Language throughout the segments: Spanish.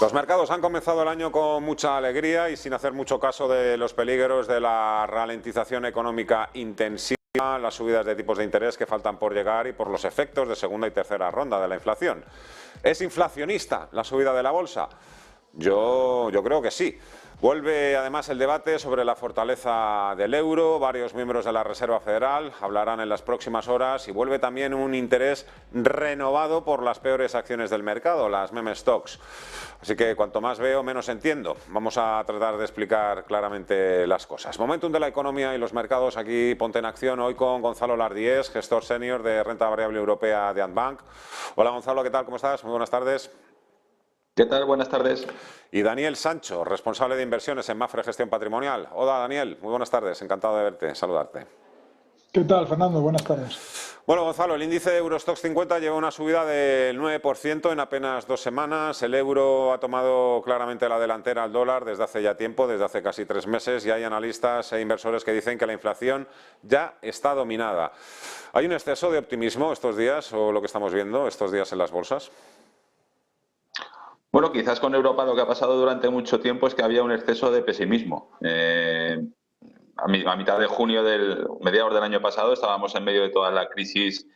Los mercados han comenzado el año con mucha alegría y sin hacer mucho caso de los peligros de la ralentización económica intensiva, las subidas de tipos de interés que faltan por llegar y por los efectos de segunda y tercera ronda de la inflación. ¿Es inflacionista la subida de la bolsa? Yo creo que sí. Vuelve además el debate sobre la fortaleza del euro. Varios miembros de la Reserva Federal hablarán en las próximas horas y vuelve también un interés renovado por las peores acciones del mercado, las meme stocks. Así que cuanto más veo, menos entiendo. Vamos a tratar de explicar claramente las cosas. Momentum de la economía y los mercados. Aquí Ponte en Acción hoy con Gonzalo Lardíez, gestor senior de renta variable europea de Andbank. Hola Gonzalo, ¿qué tal? ¿Cómo estás? Muy buenas tardes. ¿Qué tal? Buenas tardes. Y Daniel Sancho, responsable de inversiones en Mafre Gestión Patrimonial. Hola Daniel, muy buenas tardes, encantado de verte, saludarte. ¿Qué tal, Fernando? Buenas tardes. Bueno, Gonzalo, el índice de Eurostoxx 50 lleva una subida del 9% en apenas 2 semanas. El euro ha tomado claramente la delantera al dólar desde hace ya tiempo, desde hace casi 3 meses, y hay analistas e inversores que dicen que la inflación ya está dominada. ¿Hay un exceso de optimismo estos días, o lo que estamos viendo estos días en las bolsas? Bueno, quizás con Europa lo que ha pasado durante mucho tiempo es que había un exceso de pesimismo. A mitad de junio mediados del año pasado estábamos en medio de toda la crisis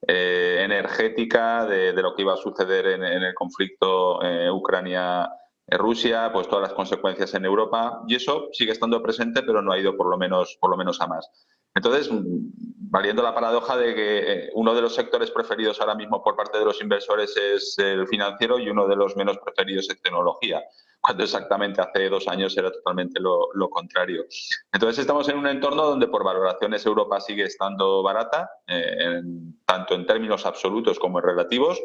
energética, de lo que iba a suceder en el conflicto Ucrania-Rusia, pues todas las consecuencias en Europa, y eso sigue estando presente, pero no ha ido por lo menos a más. Entonces, valiendo la paradoja de que uno de los sectores preferidos ahora mismo por parte de los inversores es el financiero y uno de los menos preferidos es tecnología, cuando exactamente hace 2 años era totalmente lo contrario. Entonces estamos en un entorno donde por valoraciones Europa sigue estando barata, tanto en términos absolutos como en relativos.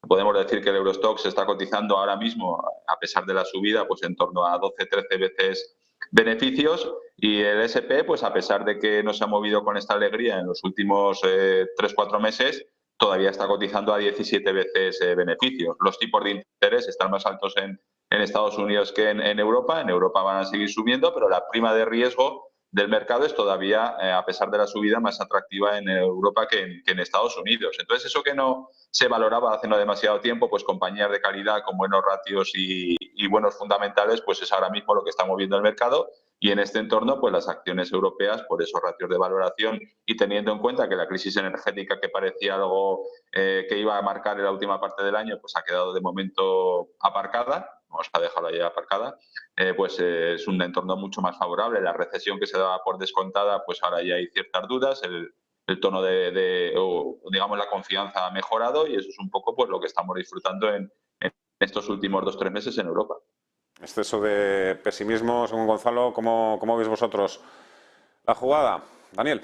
Podemos decir que el Eurostoxx se está cotizando ahora mismo, a pesar de la subida, pues en torno a 12-13 veces beneficios, y el S&P, pues a pesar de que no se ha movido con esta alegría en los últimos 3-4 meses, todavía está cotizando a 17 veces beneficios. Los tipos de interés están más altos en Estados Unidos que en Europa. En Europa van a seguir subiendo, pero la prima de riesgo del mercado es todavía, a pesar de la subida, más atractiva en Europa que en Estados Unidos. Entonces, eso que no se valoraba hace no demasiado tiempo, pues compañías de calidad con buenos ratios y buenos fundamentales, pues es ahora mismo lo que está moviendo el mercado. Y en este entorno, pues las acciones europeas, por esos ratios de valoración y teniendo en cuenta que la crisis energética, que parecía algo que iba a marcar en la última parte del año, pues ha quedado de momento aparcada, vamos a dejarla ya aparcada, pues es un entorno mucho más favorable. La recesión que se daba por descontada, pues ahora ya hay ciertas dudas, el tono o digamos la confianza ha mejorado, y eso es un poco pues lo que estamos disfrutando en estos últimos 2-3 meses en Europa. Exceso de pesimismo, según Gonzalo, ¿cómo veis vosotros la jugada? Daniel.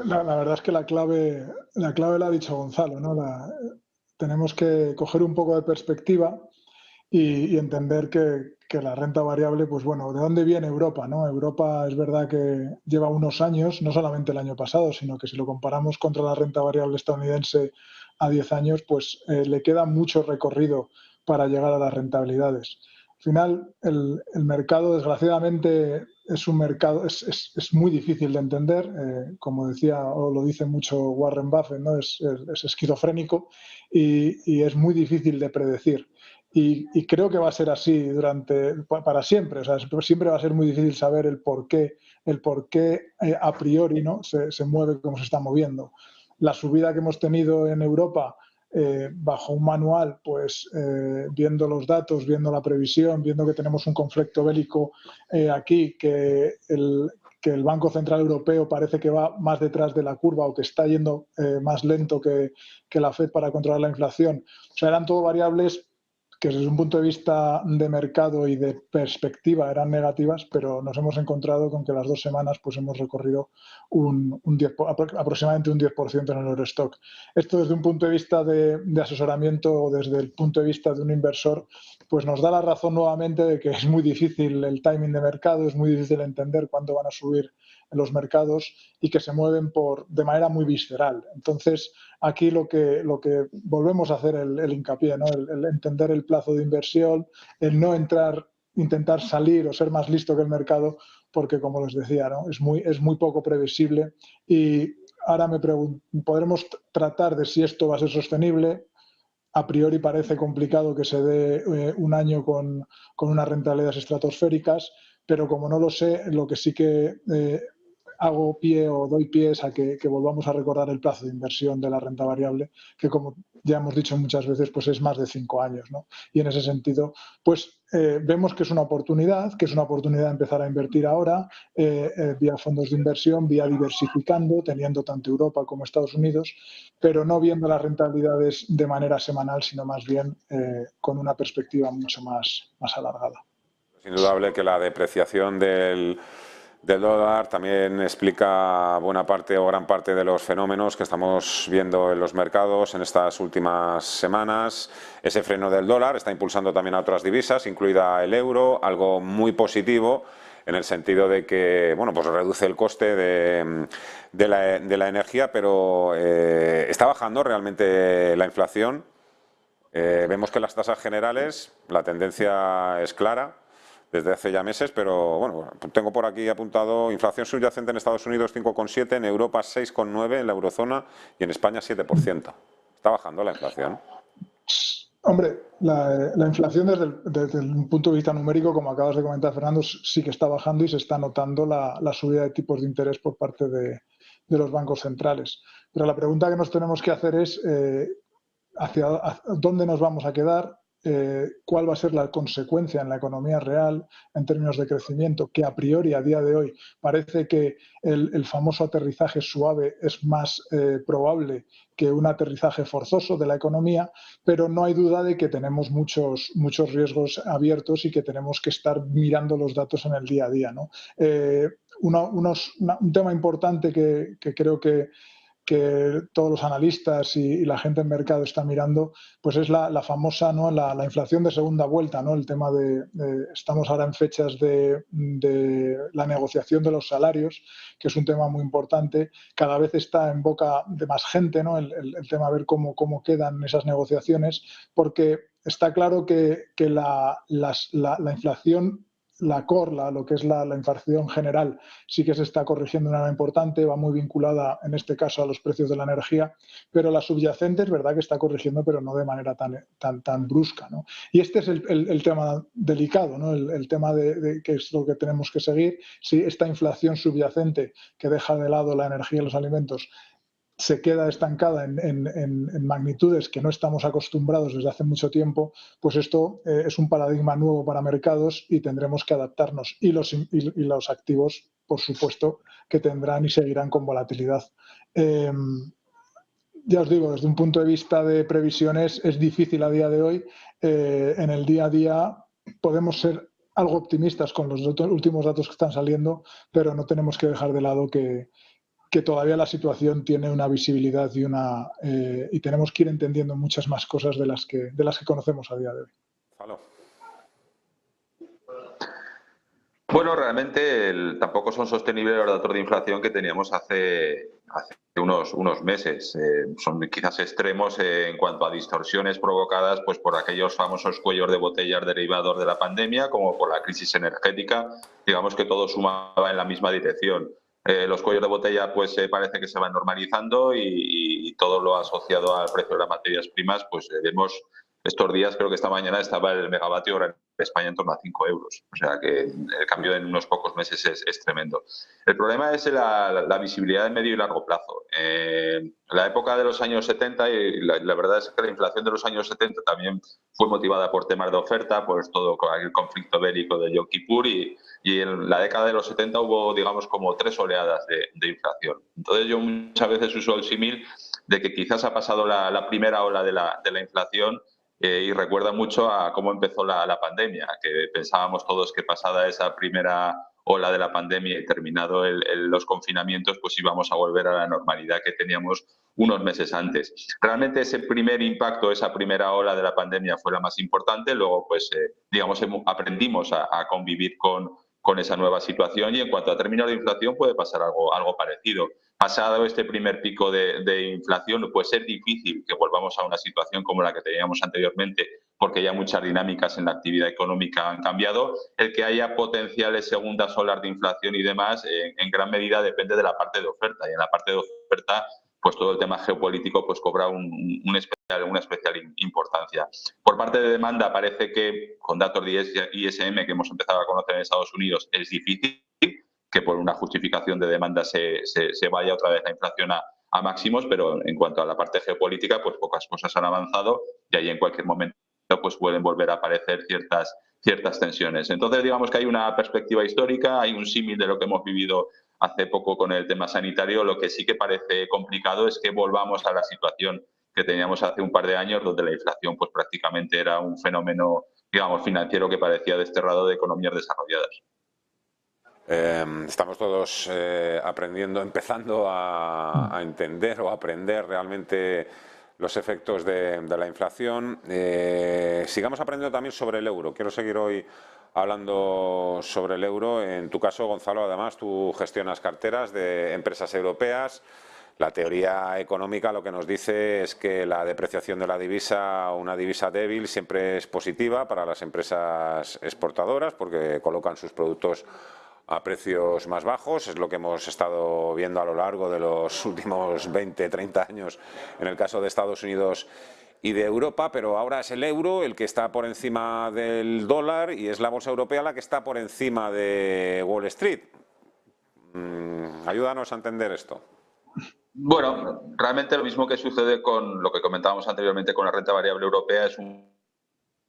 La verdad es que la clave la ha dicho Gonzalo, ¿no? Tenemos que coger un poco de perspectiva y entender que la renta variable, pues bueno, ¿de dónde viene Europa, no? Europa es verdad que lleva unos años, no solamente el año pasado, sino que si lo comparamos contra la renta variable estadounidense a 10 años, pues le queda mucho recorrido para llegar a las rentabilidades. Al final, el mercado, desgraciadamente, es un mercado, es muy difícil de entender, como decía o lo dice mucho Warren Buffett, ¿no? Es esquizofrénico y es muy difícil de predecir. Y creo que va a ser así para siempre. O sea, siempre va a ser muy difícil saber el por qué a priori, ¿no? se mueve como se está moviendo. La subida que hemos tenido en Europa bajo un manual, pues viendo los datos, viendo la previsión, viendo que tenemos un conflicto bélico aquí, que el Banco Central Europeo parece que va más detrás de la curva o que está yendo más lento que la Fed para controlar la inflación. O sea, eran todo variables que desde un punto de vista de mercado y de perspectiva eran negativas, pero nos hemos encontrado con que las 2 semanas pues hemos recorrido aproximadamente un 10% en el Eurostock. Esto desde un punto de vista de asesoramiento o desde el punto de vista de un inversor, pues nos da la razón nuevamente de que es muy difícil el timing de mercado, es muy difícil entender cuándo van a subir en los mercados y que se mueven de manera muy visceral. Entonces, aquí lo que volvemos a hacer el hincapié, ¿no? El entender el plazo de inversión, el no intentar salir o ser más listo que el mercado, porque como les decía, ¿no? es muy poco previsible, y ahora podremos tratar de si esto va a ser sostenible. a priori parece complicado que se dé un año con unas rentabilidades estratosféricas, pero como no lo sé, lo que sí que hago pie o doy pies a que volvamos a recordar el plazo de inversión de la renta variable, que como ya hemos dicho muchas veces, pues es más de 5 años, ¿no? Y en ese sentido, pues vemos que es una oportunidad de empezar a invertir ahora, vía fondos de inversión, vía diversificando, teniendo tanto Europa como Estados Unidos, pero no viendo las rentabilidades de manera semanal, sino más bien con una perspectiva mucho más alargada. Es indudable que la depreciación del dólar también explica buena parte o gran parte de los fenómenos que estamos viendo en los mercados en estas últimas semanas. Ese freno del dólar está impulsando también a otras divisas, incluida el euro, algo muy positivo en el sentido de que, bueno, pues reduce el coste de la energía, pero está bajando realmente la inflación. Vemos que las tasas generales, la tendencia es clara desde hace ya meses, pero bueno, tengo por aquí apuntado inflación subyacente en Estados Unidos 5,7, en Europa 6,9, en la eurozona y en España 7%. Está bajando la inflación. Hombre, la inflación desde el punto de vista numérico, como acabas de comentar, Fernando, sí que está bajando y se está notando la subida de tipos de interés por parte de los bancos centrales. Pero la pregunta que nos tenemos que hacer es hacia dónde nos vamos a quedar, cuál va a ser la consecuencia en la economía real en términos de crecimiento, que a priori a día de hoy parece que el famoso aterrizaje suave es más probable que un aterrizaje forzoso de la economía, pero no hay duda de que tenemos muchos riesgos abiertos y que tenemos que estar mirando los datos en el día a día, ¿no? Un tema importante que creo que todos los analistas y la gente en mercado está mirando, pues es la famosa, ¿no?, la inflación de segunda vuelta, ¿no? El tema estamos ahora en fechas de la negociación de los salarios, que es un tema muy importante. Cada vez está en boca de más gente, ¿no?, el tema de ver cómo quedan esas negociaciones, porque está claro que la inflación, la core, lo que es la inflación general, sí que se está corrigiendo de una manera importante, va muy vinculada en este caso a los precios de la energía, pero la subyacente es verdad que está corrigiendo, pero no de manera tan brusca, ¿no? Y este es el tema delicado, ¿no? El tema de que es lo que tenemos que seguir. Si esta inflación subyacente que deja de lado la energía y los alimentos se queda estancada en magnitudes que no estamos acostumbrados desde hace mucho tiempo, pues esto es un paradigma nuevo para mercados y tendremos que adaptarnos. Y los activos, por supuesto, que tendrán y seguirán con volatilidad. Ya os digo, desde un punto de vista de previsiones es difícil a día de hoy. En el día a día podemos ser algo optimistas con los últimos datos que están saliendo, pero no tenemos que dejar de lado que todavía la situación tiene una visibilidad y tenemos que ir entendiendo muchas más cosas de las que conocemos a día de hoy. Bueno, realmente tampoco son sostenibles los datos de inflación que teníamos hace unos meses. Son quizás extremos en cuanto a distorsiones provocadas pues por aquellos famosos cuellos de botellas derivados de la pandemia, como por la crisis energética. Digamos que todo sumaba en la misma dirección. Los cuellos de botella pues parece que se van normalizando y todo lo asociado al precio de las materias primas, pues vemos estos días, creo que esta mañana estaba el megavatio en España en torno a 5 euros. O sea que el cambio en unos pocos meses es tremendo. El problema es la visibilidad de medio y largo plazo. La época de los años 70, y la verdad es que la inflación de los años 70 también fue motivada por temas de oferta, pues todo el conflicto bélico de Yom Kippur, y en la década de los 70 hubo, digamos, como 3 oleadas de inflación. Entonces yo muchas veces uso el símil de que quizás ha pasado la primera ola de la inflación, y recuerda mucho a cómo empezó la pandemia, que pensábamos todos que pasada esa primera ola de la pandemia y terminado los confinamientos, pues íbamos a volver a la normalidad que teníamos unos meses antes. Realmente ese primer impacto, esa primera ola de la pandemia fue la más importante, luego pues digamos aprendimos a convivir con esa nueva situación, y en cuanto a términos de inflación puede pasar algo parecido. Pasado este primer pico de inflación, puede ser difícil que volvamos a una situación como la que teníamos anteriormente, porque ya muchas dinámicas en la actividad económica han cambiado. El que haya potenciales segundas olas de inflación y demás, en gran medida depende de la parte de oferta, y en la parte de oferta pues todo el tema geopolítico pues cobra una especial importancia. Por parte de demanda parece que con datos de ISM que hemos empezado a conocer en Estados Unidos es difícil que por una justificación de demanda se vaya otra vez la inflación a máximos, pero en cuanto a la parte geopolítica, pues pocas cosas han avanzado y ahí en cualquier momento pues pueden volver a aparecer ciertas tensiones. Entonces, digamos que hay una perspectiva histórica, hay un símil de lo que hemos vivido hace poco con el tema sanitario. Lo que sí que parece complicado es que volvamos a la situación que teníamos hace un par de años, donde la inflación pues prácticamente era un fenómeno, digamos, financiero que parecía desterrado de economías desarrolladas. Estamos todos aprendiendo, empezando a entender o aprender realmente los efectos de la inflación. Sigamos aprendiendo también sobre el euro. Quiero seguir hoy hablando sobre el euro. En tu caso, Gonzalo, además, tú gestionas carteras de empresas europeas. La teoría económica lo que nos dice es que la depreciación de la divisa, una divisa débil, siempre es positiva para las empresas exportadoras porque colocan sus productos a precios más bajos. Es lo que hemos estado viendo a lo largo de los últimos 20, 30 años en el caso de Estados Unidos y de Europa, pero ahora es el euro el que está por encima del dólar y es la bolsa europea la que está por encima de Wall Street. Ayúdanos a entender esto. Bueno, realmente lo mismo que sucede con lo que comentábamos anteriormente con la renta variable europea, es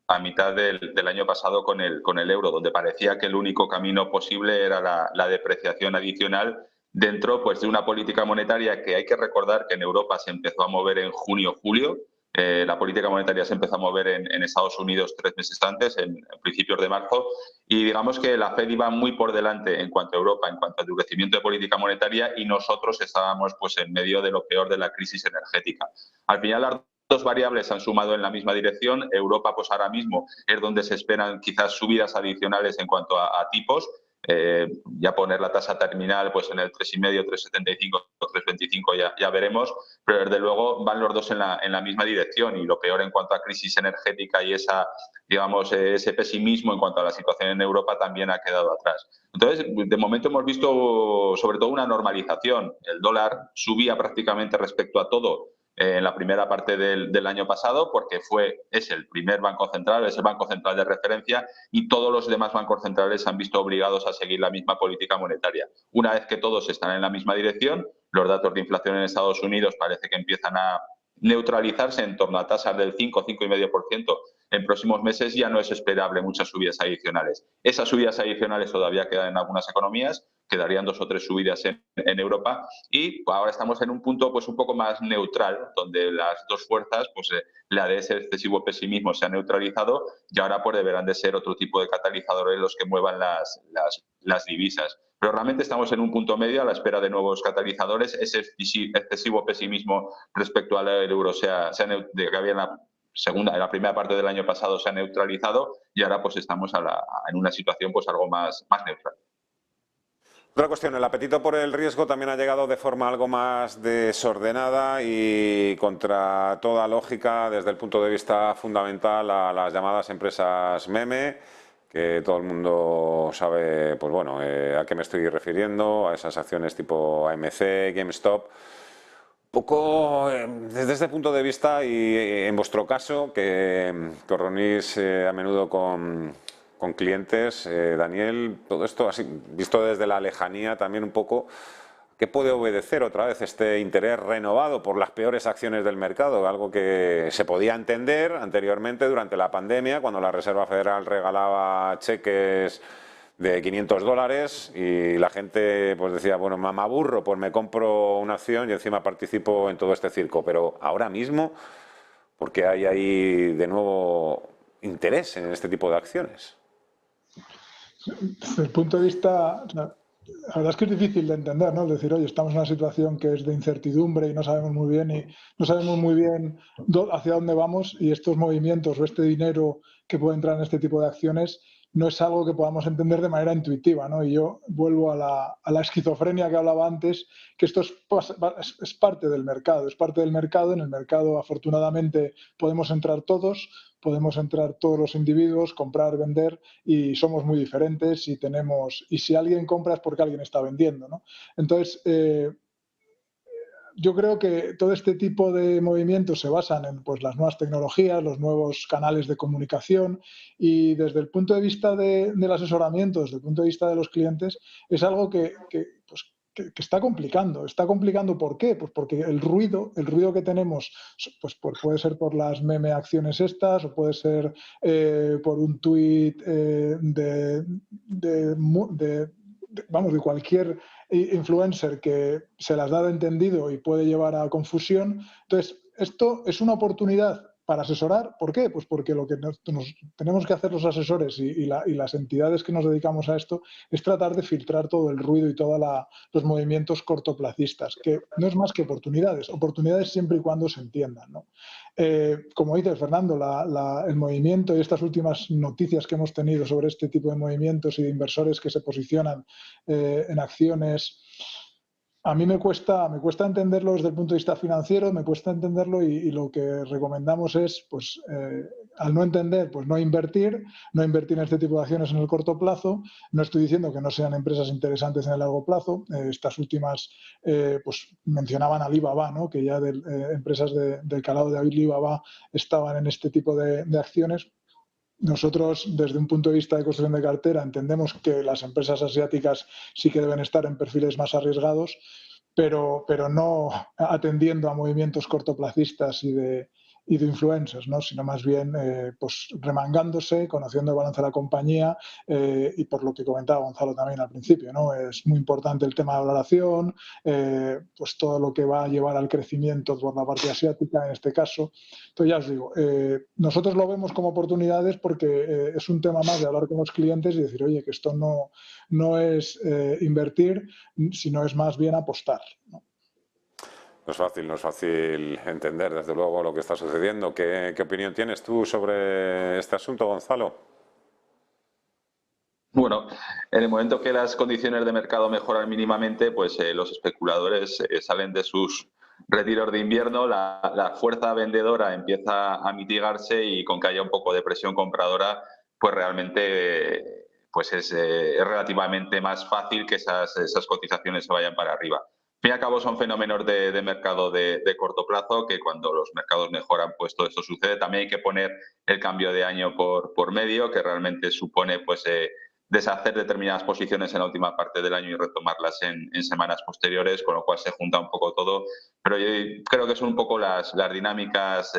a mitad del año pasado con el euro, donde parecía que el único camino posible era la depreciación adicional dentro pues, de una política monetaria que hay que recordar que en Europa se empezó a mover en junio-julio. La política monetaria se empezó a mover en Estados Unidos 3 meses antes, en principios de marzo, y digamos que la Fed iba muy por delante en cuanto a Europa, en cuanto al endurecimiento de política monetaria, y nosotros estábamos pues, en medio de lo peor de la crisis energética. Al final, las dos variables han sumado en la misma dirección. Europa, pues ahora mismo es donde se esperan quizás subidas adicionales en cuanto a tipos. Ya poner la tasa terminal pues en el 3,5, 3,75, 3,25 ya veremos, pero desde luego van los dos en la misma dirección, y lo peor en cuanto a crisis energética y ese pesimismo en cuanto a la situación en Europa también ha quedado atrás. Entonces, de momento hemos visto sobre todo una normalización. El dólar subía prácticamente respecto a todo en la primera parte del año pasado, porque es el primer banco central, es el banco central de referencia, y todos los demás bancos centrales se han visto obligados a seguir la misma política monetaria. Una vez que todos están en la misma dirección, los datos de inflación en Estados Unidos parece que empiezan a neutralizarse en torno a tasas del 5, 5,5%. En próximos meses ya no es esperable muchas subidas adicionales. Esas subidas adicionales todavía quedan en algunas economías, quedarían 2 o 3 subidas en Europa, y ahora estamos en un punto pues un poco más neutral, donde las dos fuerzas, pues la de ese excesivo pesimismo se ha neutralizado, y ahora pues deberán de ser otro tipo de catalizadores los que muevan las divisas. Pero realmente estamos en un punto medio a la espera de nuevos catalizadores. Ese excesivo pesimismo respecto al euro que había en la primera parte del año pasado se ha neutralizado, y ahora pues estamos en una situación pues algo más neutral. Otra cuestión, el apetito por el riesgo también ha llegado de forma algo más desordenada y contra toda lógica desde el punto de vista fundamental a las llamadas empresas meme, que todo el mundo sabe, pues bueno, a qué me estoy refiriendo, a esas acciones tipo AMC, GameStop. Poco desde este punto de vista, y en vuestro caso, que os reunís a menudo con clientes, Daniel, todo esto así, visto desde la lejanía también un poco, ¿qué puede obedecer otra vez este interés renovado por las peores acciones del mercado? Algo que se podía entender anteriormente durante la pandemia, cuando la Reserva Federal regalaba cheques de $500 y la gente pues decía, bueno, me aburro, pues me compro una acción y encima participo en todo este circo. Pero ahora mismo, ¿por qué hay ahí de nuevo interés en este tipo de acciones? Desde el punto de vista, la verdad es que es difícil de entender, ¿no? Es decir, oye, estamos en una situación que es de incertidumbre y no sabemos muy bien hacia dónde vamos, y estos movimientos o este dinero que puede entrar en este tipo de acciones no es algo que podamos entender de manera intuitiva, ¿no? Y yo vuelvo a la esquizofrenia que hablaba antes, que esto es parte del mercado, En el mercado, afortunadamente, podemos entrar todos los individuos, comprar, vender, y somos muy diferentes, y si alguien compra es porque alguien está vendiendo, ¿no? Entonces, yo creo que todo este tipo de movimientos se basan en pues, las nuevas tecnologías, los nuevos canales de comunicación y desde el punto de vista del asesoramiento, desde el punto de vista de los clientes, es algo pues, que está complicando. Está complicando, ¿por qué? Pues porque el ruido que tenemos pues puede ser por las meme acciones estas o puede ser por un tuit de cualquier influencer que se las da de entendido y puede llevar a confusión. Entonces, esto es una oportunidad para asesorar. ¿Por qué? Pues porque lo que nos tenemos que hacer los asesores y las entidades que nos dedicamos a esto es tratar de filtrar todo el ruido y todos los movimientos cortoplacistas, que no es más que oportunidades siempre y cuando se entiendan, ¿no? Como dice Fernando, el movimiento y estas últimas noticias que hemos tenido sobre este tipo de movimientos y de inversores que se posicionan en acciones, a mí me cuesta entenderlo desde el punto de vista financiero, me cuesta entenderlo y lo que recomendamos es, pues, al no entender, pues no invertir en este tipo de acciones en el corto plazo. No estoy diciendo que no sean empresas interesantes en el largo plazo. Estas últimas, pues mencionaban Alibaba, ¿no? Que ya empresas del calado de Alibaba estaban en este tipo de acciones. Nosotros, desde un punto de vista de construcción de cartera, entendemos que las empresas asiáticas sí que deben estar en perfiles más arriesgados, pero no atendiendo a movimientos cortoplacistas y de influencers, ¿no? Sino más bien pues remangándose, conociendo el balance de la compañía y por lo que comentaba Gonzalo también al principio, ¿no? Es muy importante el tema de valoración, pues todo lo que va a llevar al crecimiento por la parte asiática en este caso. Entonces ya os digo, nosotros lo vemos como oportunidades porque es un tema más de hablar con los clientes y decir, oye, que esto no es invertir, sino es más bien apostar, ¿no? No es fácil entender, desde luego, lo que está sucediendo. ¿Qué opinión tienes tú sobre este asunto, Gonzalo? Bueno, en el momento que las condiciones de mercado mejoran mínimamente, pues los especuladores salen de sus retiros de invierno, la fuerza vendedora empieza a mitigarse y con que haya un poco de presión compradora, pues realmente pues es relativamente más fácil que esas cotizaciones se vayan para arriba. Al fin y al cabo son fenómenos de mercado de corto plazo que cuando los mercados mejoran pues todo esto sucede. También hay que poner el cambio de año por medio, que realmente supone pues deshacer determinadas posiciones en la última parte del año y retomarlas en semanas posteriores, con lo cual se junta un poco todo. Pero yo creo que son un poco las dinámicas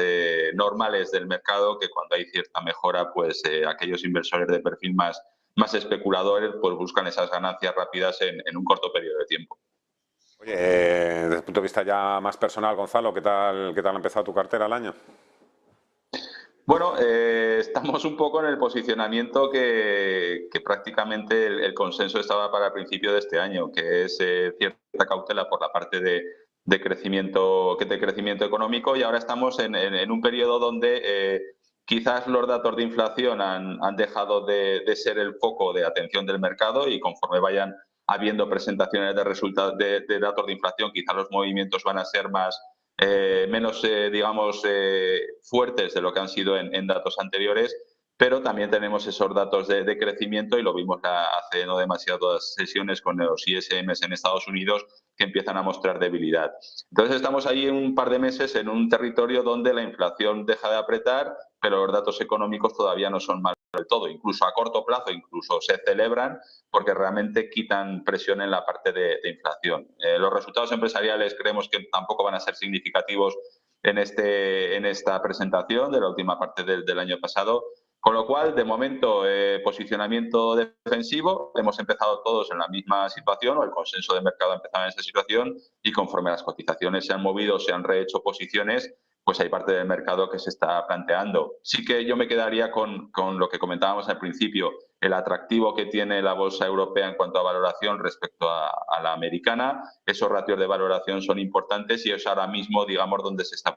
normales del mercado, que cuando hay cierta mejora, pues aquellos inversores de perfil más especuladores pues buscan esas ganancias rápidas en un corto periodo de tiempo. Oye, desde el punto de vista ya más personal, Gonzalo, ¿qué tal ha empezado tu cartera el año? Bueno, estamos un poco en el posicionamiento que prácticamente el consenso estaba para el principio de este año, que es cierta cautela por la parte de crecimiento económico, y ahora estamos en un periodo donde quizás los datos de inflación han dejado de ser el foco de atención del mercado, y conforme vayan habiendo presentaciones de resultados de datos de inflación, quizás los movimientos van a ser menos, digamos, fuertes de lo que han sido en datos anteriores, pero también tenemos esos datos de crecimiento, y lo vimos hace no demasiadas sesiones con los ISMs en Estados Unidos, que empiezan a mostrar debilidad. Entonces estamos ahí un par de meses en un territorio donde la inflación deja de apretar, pero los datos económicos todavía no son malos del todo. Incluso a corto plazo incluso se celebran porque realmente quitan presión en la parte de inflación. Los resultados empresariales creemos que tampoco van a ser significativos en esta presentación de la última parte del año pasado. Con lo cual, de momento, posicionamiento defensivo. Hemos empezado todos en la misma situación, o el consenso de mercado ha empezado en esta situación, y conforme las cotizaciones se han movido, se han rehecho posiciones, pues hay parte del mercado que se está planteando. Sí que yo me quedaría con lo que comentábamos al principio, el atractivo que tiene la bolsa europea en cuanto a valoración respecto a la americana. Esos ratios de valoración son importantes y es ahora mismo, digamos, donde se está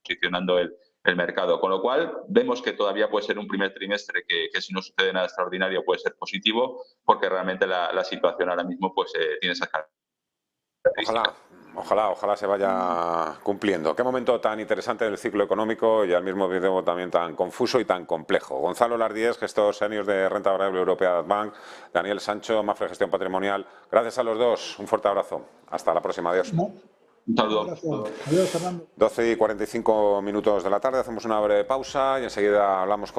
posicionando el mercado, con lo cual vemos que todavía puede ser un primer trimestre que si no sucede nada extraordinario puede ser positivo, porque realmente la situación ahora mismo pues tiene esas características. Ojalá se vaya cumpliendo. Qué momento tan interesante del ciclo económico y al mismo tiempo también tan confuso y tan complejo. Gonzalo Lardíez, gestor senior de renta variable europea de Bank, Daniel Sancho, Mafre Gestión Patrimonial. Gracias a los dos. Un fuerte abrazo. Hasta la próxima. Adiós. Un saludo. Gracias. Adiós, Fernando. 12:45 de la tarde, hacemos una breve pausa y enseguida hablamos con